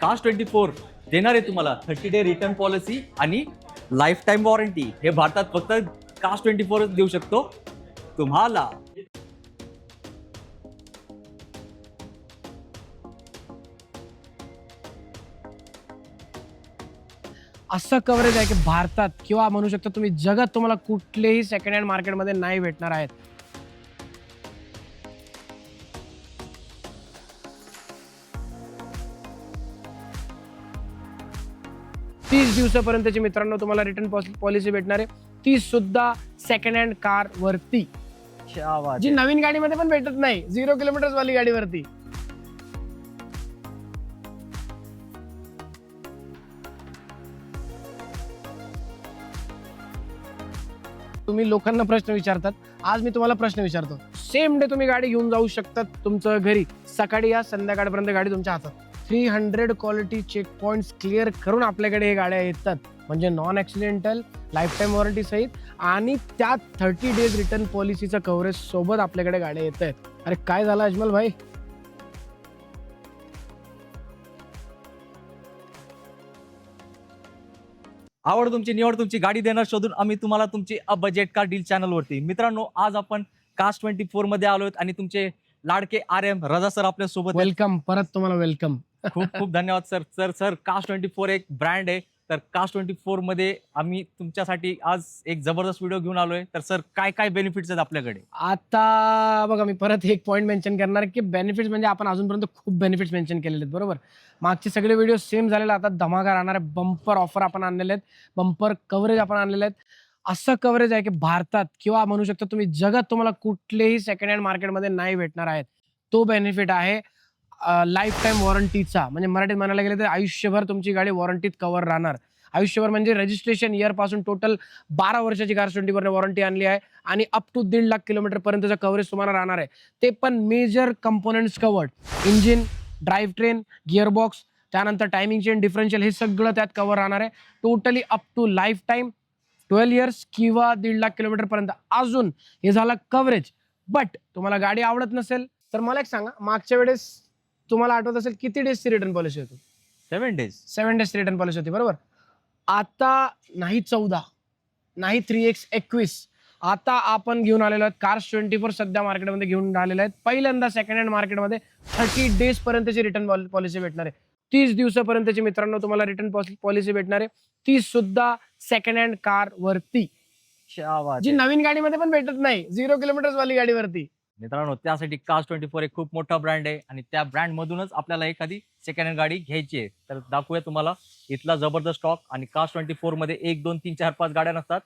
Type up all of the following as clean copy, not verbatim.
Caste 24 देणार आहे तुम्हाला 30 डे रिटर्न पॉलिसी आणि लाईफ टाईम वॉरंटी. हे भारतात फक्त कास्ट 24 देऊ शकतो तुम्हाला. असं कव्हरेज आहे की भारतात किंवा म्हणू शकता तुम्ही जगात तुम्हाला कुठलेही सेकंड हँड मार्केटमध्ये नाही भेटणार आहेत. तीस दिवसापर्यंतची मित्रांनो तुम्हाला रिटर्न पॉलिसी भेटणार आहे, ती सुद्धा सेकंड हँड कार वरती, जी नवीन गाडीमध्ये पण भेटत नाही, 0 किलोमीटर वाली गाडीवरती. तुम्ही लोकांना प्रश्न विचारतात, आज मी तुम्हाला प्रश्न विचारतो. सेम डे तुम्ही गाडी घेऊन जाऊ शकतात तुमचं घरी, सकाळी या संध्याकाळपर्यंत गाडी तुमच्या हातात. 300 क्वालिटी चेक पॉइंट्स क्लिअर करून आपल्याकडे हे गाड्या येतात, म्हणजे non accidental, life time warranty सहित आणि त्यात 30 डेज रिटर्न पॉलिसीचं कव्हरेज सोबत आपल्याकडे गाड्या येत आहेत. अरे काय झालं अजमल भाई? आवड तुमची, निवड तुमची, गाडी देणार शोधून आम्ही तुम्हाला तुमची a budget car deal channel वरती. मित्रांनो, आज आपण कास्ट 24 मध्ये आलोय आणि तुमचे लाडके RM रजा सर आपल्या सोबत. वेलकम, परत तुम्हाला वेलकम. खूप खूप धन्यवाद सर. सर कास्ट 24 एक ब्रँड आहे, तर कास्ट 24 मध्ये आम्ही तुमच्यासाठी आज एक जबरदस्त व्हिडिओ घेऊन आलोय. तर सर काय काय बेनिफिट्स आहेत आपल्याकडे? आता बघा, मी परत एक पॉईंट मेन्शन करणार की बेनिफिट्स म्हणजे आपण अजूनपर्यंत खूप बेनिफिट्स मेन्शन केलेले आहेत, बरोबर. मागचे सगळे व्हिडिओ सेम झालेले, आता धमाका राहणार आहे. बंपर ऑफर आपण आणलेले आहेत, बंपर कव्हरेज आपण आणलेले आहेत. असं कव्हरेज आहे की भारतात किंवा म्हणू शकता तुम्ही जगात तुम्हाला कुठलेही सेकंड हँड मार्केटमध्ये नाही भेटणार आहेत. तो बेनिफिट आहे लाईफ टाईम वॉरंटीचा, म्हणजे मराठीत म्हणायला गेलं तर आयुष्यभर तुमची गाडी वॉरंटीत कव्हर राहणार. आयुष्यभर म्हणजे रजिस्ट्रेशन इयर पासून टोटल 12 वर्षाची कास्ट 24 वॉरंटी आणली आहे आणि अप टू 1.5 लाख किलोमीटर पर्यंतचा कव्हरेज तुम्हाला राहणार आहे. ते पण major components covered, engine, drive train, gearbox, त्यानंतर टायमिंग चेन, डिफरन्शियल, हे सगळं त्यात कव्हर राहणार आहे. Totally up to life time 12 years किंवा 1.5 लाख किलोमीटर पर्यंत. अजून हे झालं कव्हरेज. बट तुम्हाला गाडी आवडत नसेल तर मला एक सांगा, मागच्या वेळेस तुम्हाला आठवत असेल किती डेजची रिटर्न पॉलिसी होती? 7 डेज. 7 डेज रिटर्न पॉलिसी होती, बरोबर. आता नाही 14, नाही 3x21, आता आपण घेऊन आलेलो आहेत कार्स 24 सध्या मार्केटमध्ये घेऊन आलेले आहेत. पहिल्यांदा सेकंड हँड मार्केटमध्ये 30 डेज पर्यंतची रिटर्न पॉलिसी भेटणार आहे. 30 दिवसापर्यंतची मित्रांनो तुम्हाला रिटर्न पॉलिसी भेटणार आहे, ती सुद्धा सेकंड हँड कार वरती, जी नवीन गाडीमध्ये पण भेटत नाही, 0 किलोमीटर वाली गाडीवरती. मित्रांनो, त्यासाठी कास्ट 24 एक खूप मोठा ब्रँड आहे आणि त्या ब्रँड मधूनच आपल्याला एखादी सेकंड हँड गाडी घ्यायची आहे. तर दाखवूया तुम्हाला इथला जबरदस्त स्टॉक. आणि कास्ट 24 मध्ये 1 2 3 4 5 गाड्या नसतात,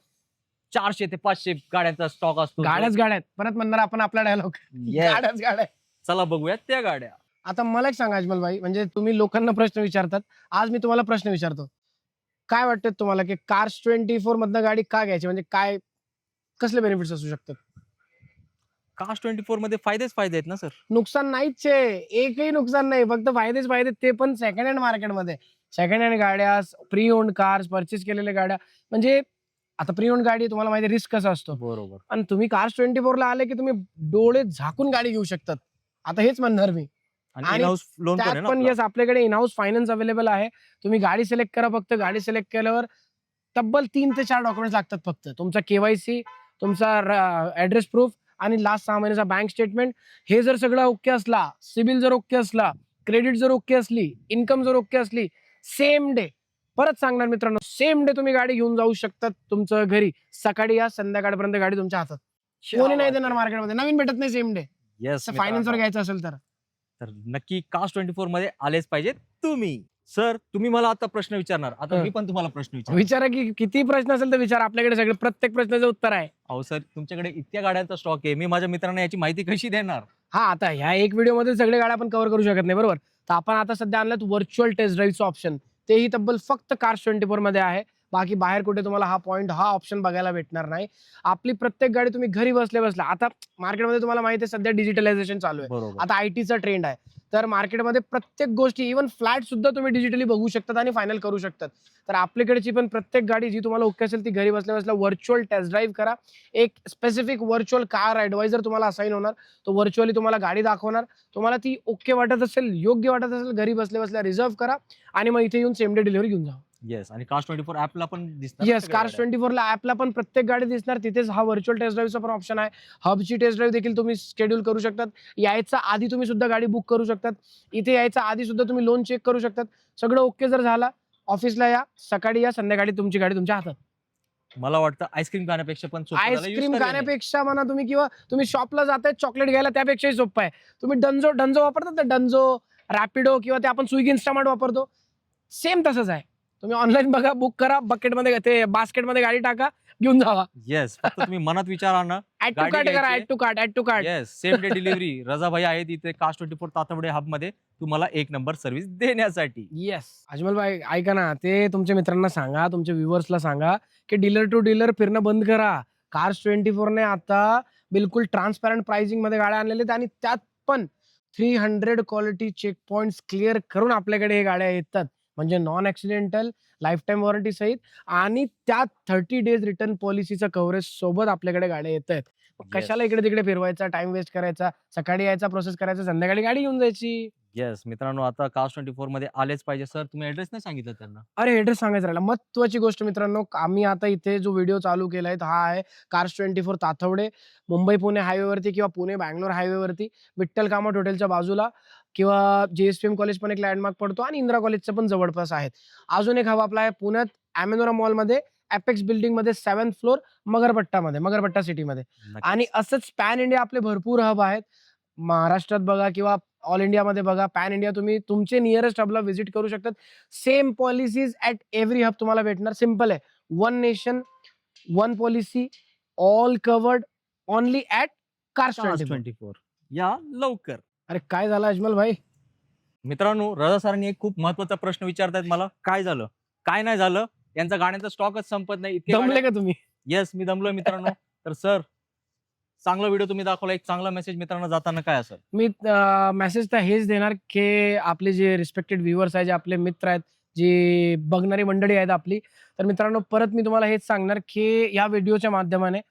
400 ते 500 गाड्यांचा स्टॉक असतो. गाड्या परत म्हणणार आपण आपला डायलॉग, गाड्या. चला बघूया त्या गाड्या. आता मला एक सांगा अजमल भाई, म्हणजे तुम्ही लोकांना प्रश्न विचारतात, आज मी तुम्हाला प्रश्न विचारतो. काय वाटतं तुम्हाला की कार्स 24 मधनं गाडी का घ्यायची, म्हणजे काय कसले बेनिफिट्स असू शकतात? कास्ट 24 मध्ये फायदेच फायदे आहेत ना सर. नुकसान नाहीच आहे, एकही नुकसान नाही, फक्त फायदेच फायदे, ते पण सेकंड हँड मार्केटमध्ये. सेकंड हँड गाड्या, प्री ओन्ड कार्स, परचेस केलेल्या गाड्या, म्हणजे आता प्री ओन्ड गाडी तुम्हाला माहिती रिस्क कसा असतो, बरोबर. आणि तुम्ही कार्स 24 ला आले की तुम्ही डोळे झाकून गाडी घेऊ शकतात. आता हेच म्हणणार मी. आणि लोन त्यात पण येस, आपल्याकडे इन हाऊस फायनान्स अवेलेबल आहे. तुम्ही गाडी सिलेक्ट करा, फक्त गाडी सिलेक्ट केल्यावर तब्बल 3 ते 4 डॉक्युमेंट्स लागतात फक्त. तुमचा KYC, तुमचा ऍड्रेस प्रूफ आणि लास्ट 6 महिन्याचा बँक स्टेटमेंट. हे जर सगळं ओके असला, सिबिल जर ओके असला, क्रेडिट जर ओके असली, इन्कम जर ओके असली, सेम डे, परत सांगणार मित्रांनो, सेम डे तुम्ही गाडी घेऊन जाऊ शकतात तुमचं घरी, सकाळी या संध्याकाळपर्यंत गाडी तुमच्या हातात. कोणी नाही देणार मार्केटमध्ये, नवीन भेटत नाही सेम डे. फायनान्सवर घ्यायचं असेल तर नक्की कास्ट 24 मध्ये आलेच पाहिजे तुम्ही. सर, तुम्ही मला आता प्रश्न विचारणार, आता मी पण तुम्हाला प्रश्न विचारा की किती प्रश्न असेल तर विचारा, आपल्याकडे सगळे प्रत्येक प्रश्नाचं उत्तर आहे. अहो सर, तुमच्याकडे इतक्या गाड्यांचा स्टॉक आहे, मी माझ्या मित्रांना याची माहिती कशी देणार? हा, आता ह्या एक व्हिडिओ मध्ये सगळे गाड्या आपण कव्हर करू शकत नाही, बरोबर. तर आपण आता सध्या आणलं व्हर्च्युअल टेस्ट ड्राईव्हचं ऑप्शन, तेही तब्बल फक्त कार्स 24 मध्ये आहे. बाकी बाहेर कुठे तुम्हाला हा पॉईंट हा ऑप्शन बघायला भेटणार नाही. आपली प्रत्येक गाडी तुम्ही घरी बसल्या बसल्या, आता मार्केटमध्ये तुम्हाला माहिती आहे सध्या डिजिटलायझेशन चालू आहे. बरोबर. आता आयटीचा ट्रेंड आहे. तर मार्केटमध्ये प्रत्येक गोष्टी इव्हन फ्लॅट सुद्धा तुम्ही डिजिटली बघू शकतात आणि फायनल करू शकतात. तर आपल्याकडची पण प्रत्येक गाडी जी तुम्हाला ओके असेल ती घरी बसल्या बसल्या व्हर्च्युअल टेस्ट ड्राईव्ह करा. एक स्पेसिफिक व्हर्च्युअल कार ॲडवायझर तुम्हाला असाइन होणार. तो व्हर्च्युअली तुम्हाला गाडी दाखवणार. तुम्हाला ती ओके वाटत असेल, योग्य वाटत असेल, घरी बसल्या बसल्या रिझर्व्ह करा आणि मग इथे येऊन सेम डे डिलिव्हरी घेऊन जा. येस, आणि Cars24 ॲपला पण दिसतात ना येस, सगळ्या कार्स गाड्या? 24 ला ॲपला पण प्रत्येक गाडी दिसणार. तिथेच हा व्हर्च्युअल टेस्ट ड्राईव्हचा पण ऑप्शन आहे. हबची टेस्ट ड्राईव्ह देखील तुम्ही शेड्यूल करू शकतात. यायचा आधी तुम्ही सुद्धा गाडी बुक करू शकतात. इथे यायचा आधी सुद्धा तुम्ही लोन चेक करू शकतात. सगळं ओके जर झालं, ऑफिसला या, सकाळी या, संध्याकाळी तुमची गाडी तुमच्या हातात. मला वाटतं आईस्क्रीम खाण्यापेक्षा पण सोपं झालं use आईस्क्रीम करायला. खाण्यापेक्षा म्हणा तुम्ही, किंवा तुम्ही शॉपला जाताय चॉकलेट घ्यायला, त्यापेक्षाही सोपं आहे. तुम्ही डंजो वापरतात ना, डंजो, रॅपिडो किंवा ते आपण स्विगी इन्स्टामार्ट वापरतो, सेम तसंच आहे. तुम्ही ऑनलाईन बघा, बुक करा, बकेटमध्ये ते बास्केटमध्ये गाडी टाका, घेऊन जावा. येस, फक्त तुम्ही मनात विचारा ना. ऍड टू गाडी कार्ट करा, घ्यायची. Add to cart, add to cart. Yes, same day delivery. Raza भाई आहेत इथे Cars24 तातवडे हब मध्ये तुम्हाला एक नंबर सर्व्हिस देण्यासाठी. येस, अजमल भाई ऐका ना, ते तुमच्या मित्रांना सांगा, तुमच्या व्ह्युअर्सला सांगा की डीलर टू डीलर फिरणं बंद करा. Cars24 ने आता बिलकुल ट्रान्सपॅरंट प्राइसिंग मध्ये गाड्या आणलेल्या आहेत आणि त्यात पण 300 क्वालिटी चेक पॉइंट्स क्लिअर करून आपल्याकडे हे गाड्या येतात. म्हणजे non accidental, life time warranty सहित आणि त्यात 30 डेज रिटर्न पॉलिसीचं कव्हरेज सोबत आपल्याकडे गाड्या येत आहेत. कशाला इकडे तिकडे फिरवायचा, टाइम वेस्ट करायचा, सकाळी यायचा, प्रोसेस करायचा, संध्याकाळी गाडी घेऊन जायची. येस मित्रांनो, आता Cars24 मध्ये आलेच पाहिजे. सर तुम्ही ऍड्रेस नाही सांगितलं त्यांना? अरे ऍड्रेस सांगायचं राहिला. महत्त्वाची गोष्ट मित्रांनो, आम्ही आता इथे जो व्हिडिओ चालू केलाय हा आहे Cars24 ताथवडे, मुंबई पुणे हायवेवरती किंवा पुणे बँगलोर हायवेवरती, विठ्ठल कामत हॉटेलच्या बाजूला, किंवा JSPM कॉलेज पण एक लँडमार्क पडतो आणि इंदिरा कॉलेजचं पण जवळपास आहेत. अजून एक हब आपला आहे पुण्यात अॅमेनोरा मॉलमध्ये, अपेक्स बिल्डिंगमध्ये 7th फ्लोर, मगरपट्टा सिटीमध्ये. आणि नक्कीच. असंच पॅन इंडिया आपले भरपूर हब आहेत. महाराष्ट्रात बघा किंवा ऑल इंडियामध्ये बघा, पॅन इंडिया तुम्ही तुमचे नियरेस्ट हबला व्हिजिट करू शकतात. Same policies at every hub तुम्हाला भेटणार. सिंपल आहे. One nation, one policy, all covered, only at Cars24. Cars24 या लवकर. अरे काय झालं अजमल भाई? मित्रांनो, रजा सरांनी एक खूप महत्त्वाचा प्रश्न विचारतायत मला. काय झालं? काय नाही झालं? यांचा गाड्यांचा स्टॉकच संपत नाही. इतके दमले गाड्या. का तुम्ही? येस, मी दमलोय मित्रांनो. तर सर, चांगला व्हिडिओ तुम्ही दाखवला. एक चांगला मेसेज मित्रांनो जाताना काय असेल? मी मेसेज तर हेच देणार की आपले जे रिस्पेक्टेड व्ह्युअर्स आहेत, जे आपले मित्र आहेत, जी बघणारी मंडळी आहेत आपली, तर मित्रांनो परत मी तुम्हाला हेच सांगणार की या व्हिडिओच्या माध्यमाने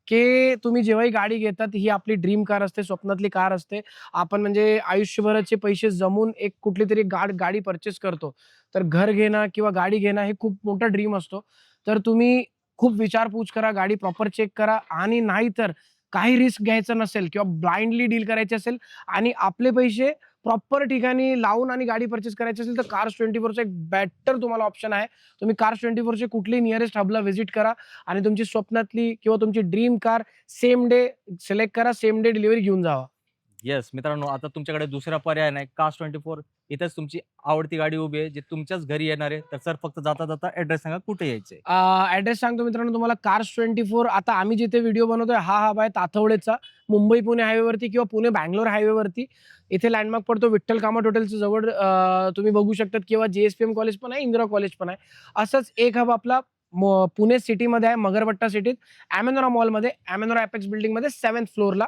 की तुम्ही जेव्हाही गाडी घेतात, ही आपली ड्रीम कार असते, स्वप्नातली कार असते. आपण म्हणजे आयुष्यभराचे पैसे जमून एक कुठलीतरी गाडी परचेस करतो. तर घर घेणं किंवा गाडी घेणं हे खूप मोठा ड्रीम असतो. तर तुम्ही खूप विचारपूस करा, गाडी प्रॉपर चेक करा आणि नाहीतर काही रिस्क घ्यायचं नसेल किंवा ब्लाइंडली डील करायची असेल आणि आपले पैसे प्रॉपर ठिकाणी लावून आणि गाडी परचेस करायची असेल, तर Cars24चा एक बेटर तुम्हाला ऑप्शन आहे. तुम्ही Cars24चे कुठलीही नियरेस्ट हबला व्हिजिट करा आणि तुमची स्वप्नातली किंवा तुमची dream car same day select करा, सेम डे डिलिव्हरी घेऊन जावा. येस मित्रांनो, आता तुमच्याकडे दुसरा पर्याय नाही. Cars24 इथेच तुमची आवडती गाडी उभी आहे, जे तुमच्याच घरी येणार आहे. तर सर फक्त जाता जाता ऍड्रेस सांगा, कुठे यायचंय? ॲड्रेस सांगतो मित्रांनो तुम्हाला. Cars24 आता आम्ही जिथे व्हिडिओ बनवतोय हा हब आहे ताथवडेचा, मुंबई पुणे हायवेवरती किंवा पुणे बँगलोर हायवेवरती. इथे लँडमार्क पडतो विठ्ठल कामत हॉटेलच्या जवळ. तुम्ही बघू शकतात किंवा JSPM कॉलेज पण आहे, इंदिरा कॉलेज पण आहे. असंच एक हब आपला पुणे सिटीमध्ये आहे, मगरपट्टा सिटीत, अॅमेनोरा मॉलमध्ये, अॅमेनोरा अपेक्स बिल्डिंगमध्ये 7th फ्लोअरला.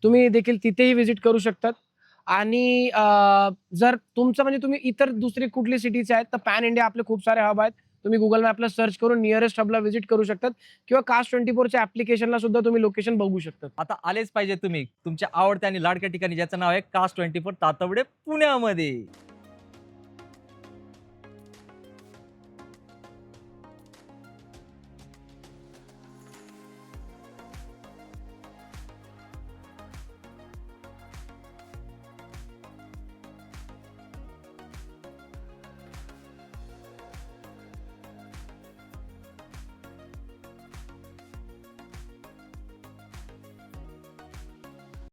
तुम्ही देखील तिथेही व्हिजिट करू शकतात. आणि जर तुमचं म्हणजे तुम्ही इतर दुसरी कुठली सिटीचे आहेत, तर पॅन इंडिया आपले खूप सारे हब आहेत. तुम्ही गुगल मॅपला सर्च करून नियरेस्ट हबला व्हिजिट करू शकतात किंवा Cars24च्या ॲप्लिकेशनला सुद्धा तुम्ही लोकेशन बघू शकतात. आता आलेच पाहिजे तुम्ही तुमच्या आवडत्या आणि लाडक्या ठिकाणी, ज्याचं नाव आहे Cars24 तातवडे पुण्यामध्ये.